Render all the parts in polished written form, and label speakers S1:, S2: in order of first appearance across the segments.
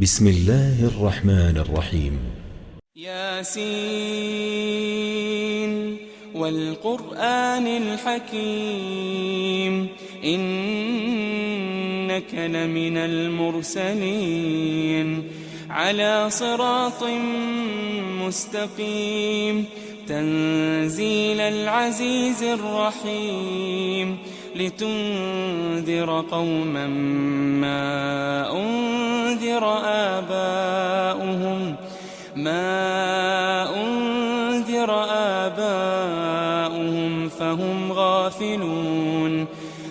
S1: بسم الله الرحمن الرحيم.
S2: ياسين والقرآن الحكيم إنك لمن المرسلين على صراط مستقيم تنزيل العزيز الرحيم لتنذر قوما ما أنذر آباؤهم فهم غافلون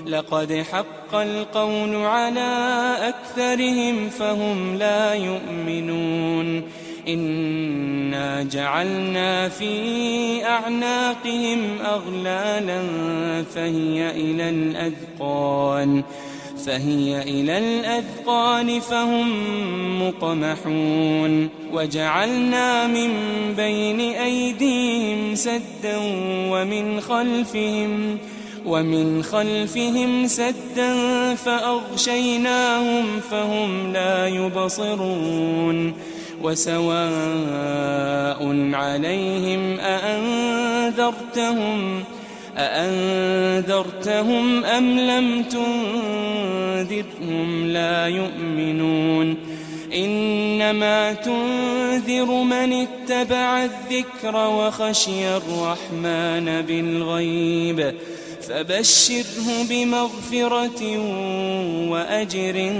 S2: لقد حق القول على أكثرهم فهم لا يؤمنون إنا جعلنا في أعناقهم أغلالا فهي إلى الأذقان فهم مقمحون وجعلنا من بين أيديهم سدا ومن خلفهم سدا فأغشيناهم فهم لا يبصرون وسواء عليهم أأنذرتهم أم لم تنذرهم لا يؤمنون إنما تنذر من اتبع الذكر وخشي الرحمن بالغيب فبشره بمغفرة وأجر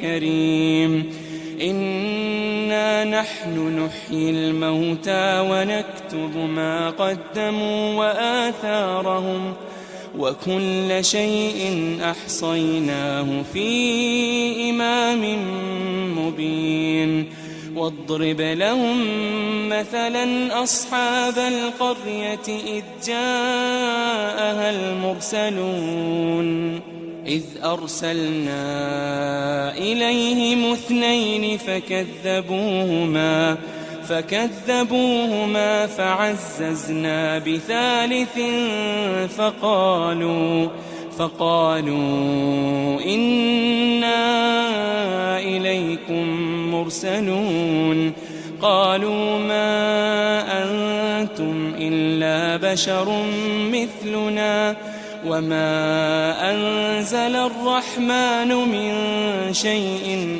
S2: كريم إنا نحن نحيي الموتى ونكتب ما قدموا وآثارهم وكل شيء أحصيناه في إمام مبين واضرب لهم مثلا أصحاب القرية إذ جاءها المرسلون إذ أرسلنا إليهم 2 فكذبوهما فعززنا بثالث فقالوا إنا إليكم مرسلون قالوا ما أنتم إلا بشر مثلنا وما أنزل الرحمن من شيء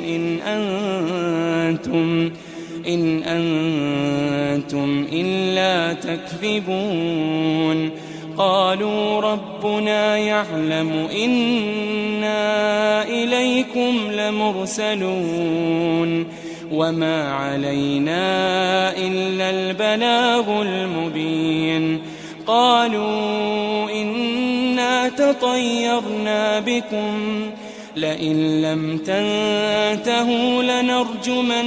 S2: إن أنتم إلا تكذبون قالوا ربنا يعلم إنا إليكم لمرسلون وما علينا إلا البلاغ المبين قالوا إنا تطيرنا بكم لئن لم تنتهوا لنرجمنكم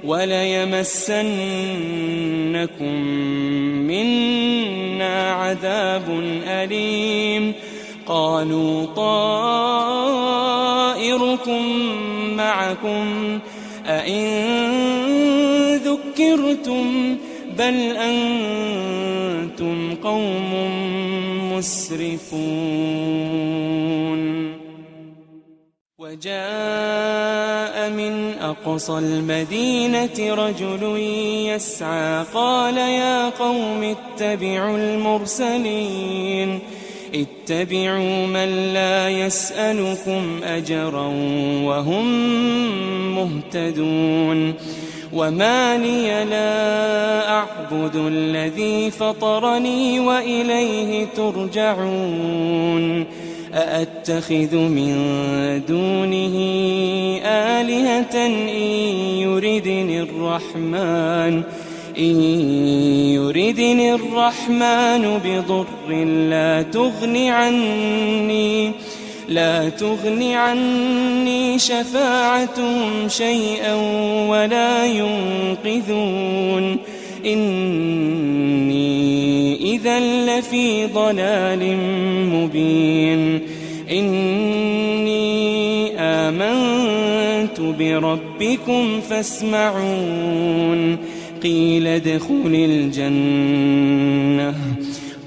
S2: وليمسنكم منا عذاب أليم قالوا طائركم معكم أئن ذكرتم بل أنتم قوم مسرفون وجاء من أقصى المدينة رجل يسعى قال يا قوم اتبعوا المرسلين اتبعوا من لا يسألكم أجرا وهم مهتدون وما لي لا أعبد الذي فطرني وإليه ترجعون أأتخذ من دونه آلهة إن يردني الرحمن بضر لا تغن عني شفاعتهم شيئا ولا ينقذون إني إذا لفي ضلال مبين إني آمنت بربكم فاسمعون قيل ادخل الجنة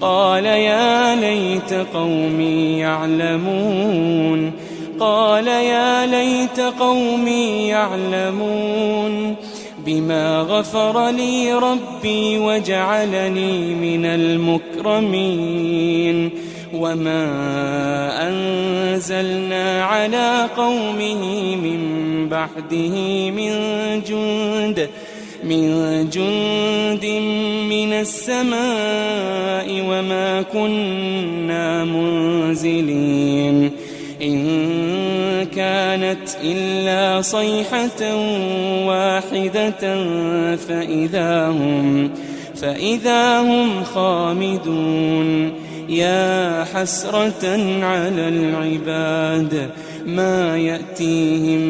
S2: قال يا ليت قومي يعلمون قال يا ليت قومي يعلمون بما غفر لي ربي وجعلني من المكرمين وما أنزلنا على قومه من بعده من جند من السماء وما كنا منزلين إن كانت إلا صيحة واحدة فإذا هم خامدون يا حسرة على العباد ما يأتيهم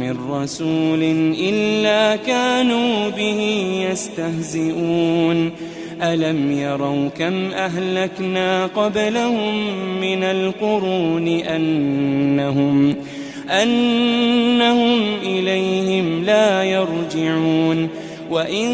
S2: من رسول إلا كانوا به يستهزئون ألم يروا كم أهلكنا قبلهم من القرون أنهم إليهم لا يرجعون وإن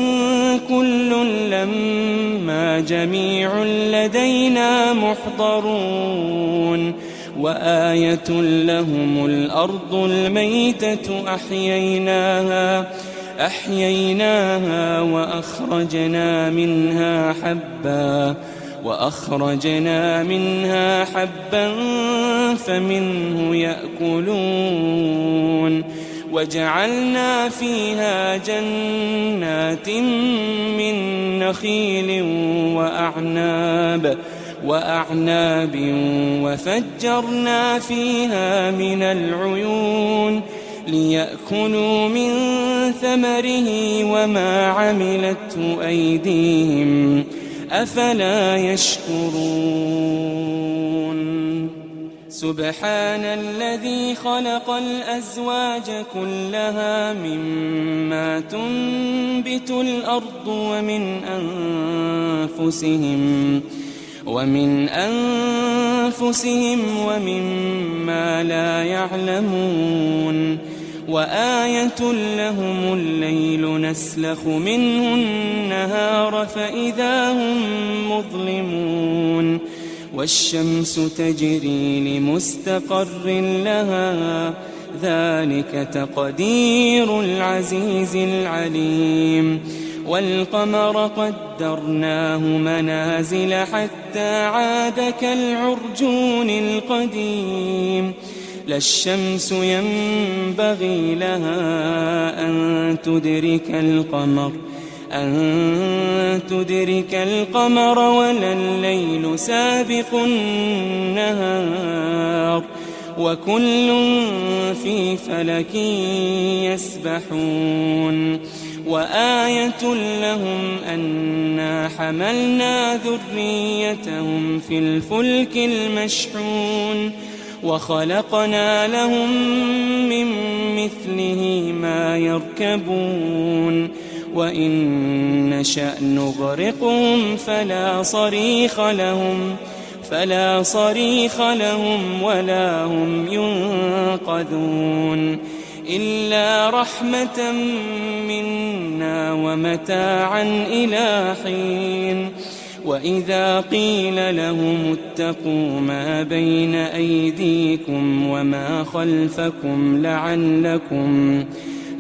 S2: كل لما جميع لدينا محضرون وآية لهم الأرض الميتة أحييناها وأخرجنا منها حبا فمنه يأكلون وجعلنا فيها جنات من نخيل وأعناب وفجرنا فيها من العيون ليأكلوا من ثمره وما عملته أيديهم أفلا يشكرون سبحان الذي خلق الأزواج كلها مما تنبت الأرض ومن أنفسهم ومما لا يعلمون وآية لهم الليل نسلخ منه النهار فإذا هم مظلمون والشمس تجري لمستقر لها ذلك تقدير العزيز العليم والقمر قدرناه منازل حتى عاد كالعرجون القديم لا الشمس ينبغي لها أن تدرك القمر ولا الليل سابق النهار وكل في فلك يسبحون وآية لهم أنا حملنا ذريتهم في الفلك المشحون وخلقنا لهم من مثله ما يركبون وإن نشأ نغرقهم فلا صريخ لهم ولا هم ينقذون إلا رحمة منا ومتاعا إلى حين وإذا قيل لهم اتقوا ما بين أيديكم وما خلفكم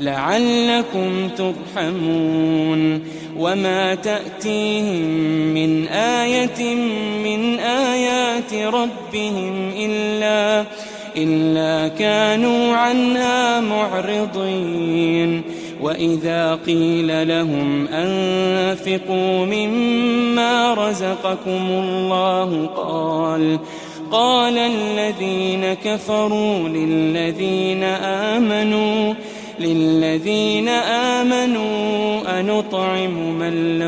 S2: لعلكم ترحمون وما تأتيهم من آية من آيات ربهم إلا كانوا عنها معرضين وإذا قيل لهم أنفقوا مما رزقكم الله قال الذين كفروا للذين آمنوا أنطعم من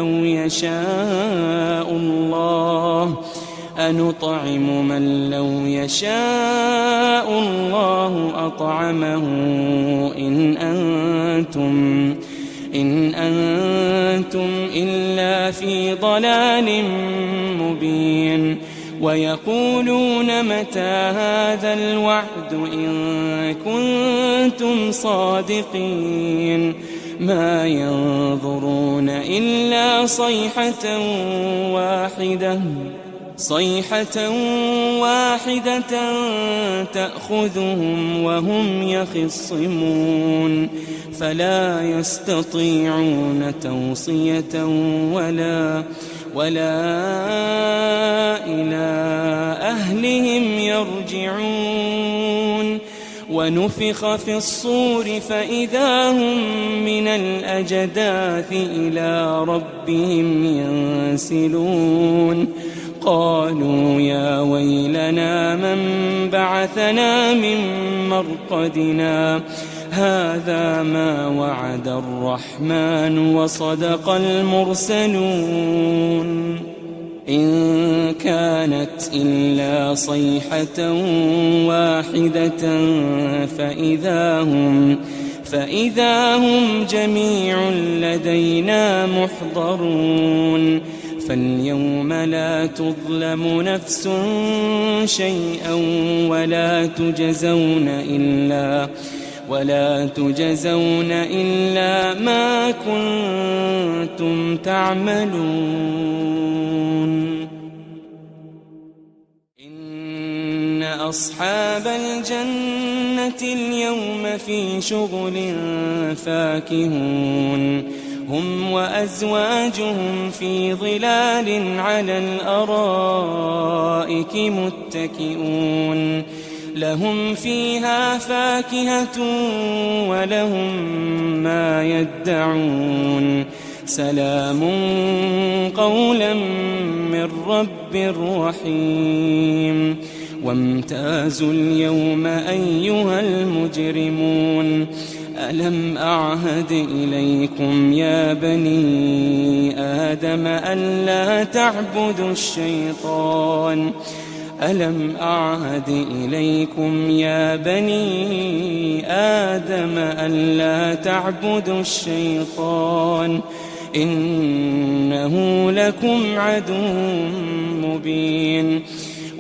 S2: لو يشاء الله أطعمه إن أنتم إلا في ضلال مبين ويقولون متى هذا الوعد إن كنتم صادقين ما ينظرون إلا صيحة واحدة صيحة واحدة تأخذهم وهم يخصمون فلا يستطيعون توصية ولا إلى أهلهم يرجعون ونفخ في الصور فإذا هم من الأجداث إلى ربهم ينسلون قالوا يا ويلنا من بعثنا من مرقدنا هذا ما وعد الرحمن وصدق المرسلون إن كانت إلا صيحة واحدة فإذا هم جميع لدينا محضرون فاليوم لا تظلم نفس شيئا ولا تجزون إلا ما كنتم تعملون إن أصحاب الجنة اليوم في شغل فاكهون هم وأزواجهم في ظلال على الأرائك متكئون لهم فيها فاكهة ولهم ما يدعون سلام قولا من رب رحيم وامتازوا اليوم أيها المجرمون ألم أعهد إليكم يا بني آدم ألا تعبدوا الشيطان ألم أعهد إليكم يا بني آدم ألا تعبدوا الشيطان إنه لكم عدو مبين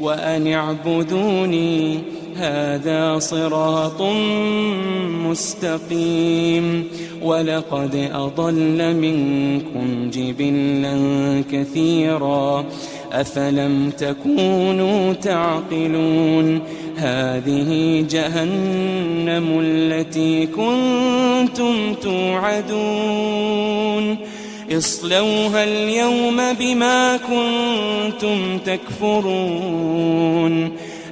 S2: وأن اعبدوني هذا صراط مستقيم ولقد أضل منكم جبلا كثيرا أفلم تكونوا تعقلون هذه جهنم التي كنتم توعدون اصلوها اليوم بما كنتم تكفرون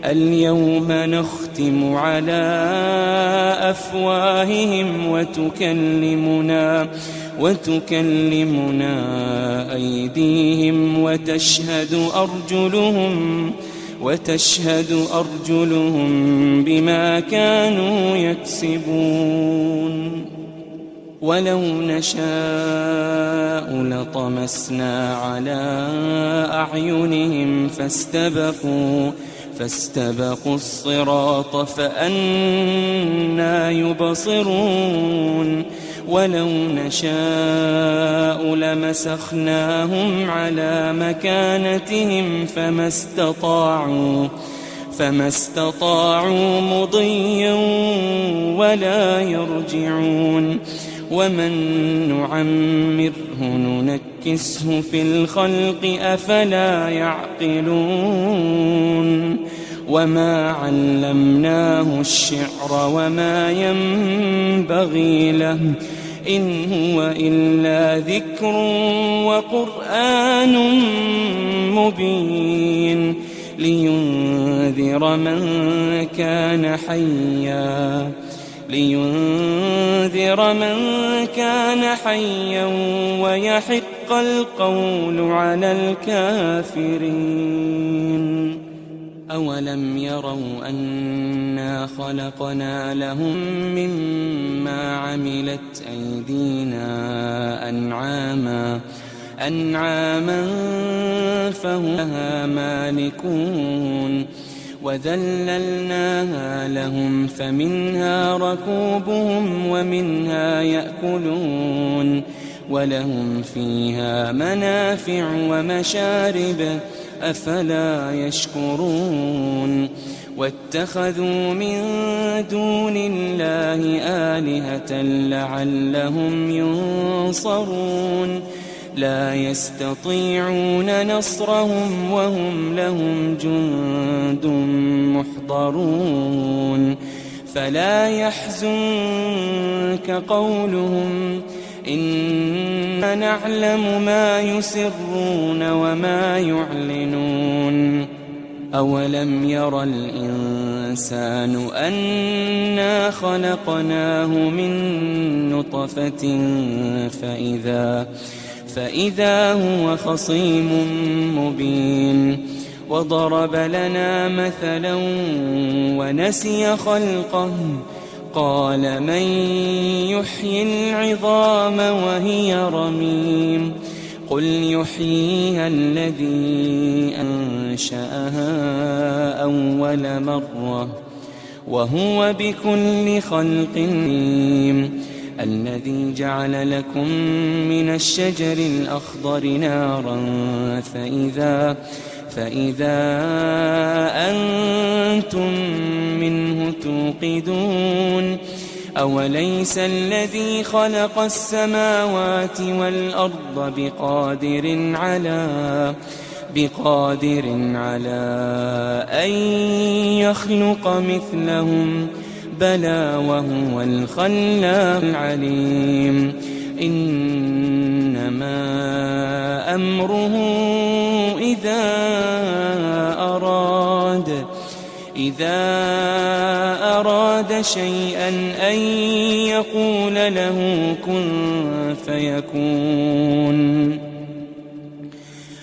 S2: اليوم نختم على أفواههم وتكلمنا أيديهم وتشهد أرجلهم بما كانوا يكسبون ولو نشاء لطمسنا على أعينهم فاستبقوا الصراط فأنى يبصرون ولو نشاء لمسخناهم على مكانتهم فما استطاعوا مضيا ولا يرجعون ومن نعمره ننكسه في الخلق أفلا يعقلون وما علمناه الشعر وما ينبغي له إن هو إلا ذكر وقرآن مبين لينذر من كان حيا ويحق القول على الكافرين أولم يروا أنا خلقنا لهم مما عملت أيدينا أنعاما فهم لها مالكون وذللناها لهم فمنها ركوبهم ومنها يأكلون ولهم فيها منافع ومشارب أفلا يشكرون واتخذوا من دون الله آلهة لعلهم ينصرون لا يستطيعون نصرهم وهم لهم جند محضرون فلا يحزنك قولهم إنا نعلم ما يسرون وما يعلنون أولم ير الإنسان أنا خلقناه من نطفة فإذا هو خصيم مبين وضرب لنا مثلا ونسي خلقه قال من يحيي العظام وهي رميم قل يحييها الذي أنشأها أول مرة وهو بكل خلق عليم الذي جعل لكم من الشجر الأخضر نارا فإذا أنتم منه توقدون أوليس الذي خلق السماوات والأرض بقادر على أن يخلق مثلهم بلى وهو الخلاق العليم إنما أمره إذا أراد شيئا أن يقول له كن فيكون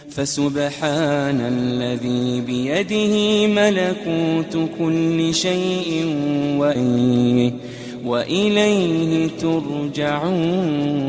S2: فسبحان الذي بيده ملكوت كل شيء وإليه ترجعون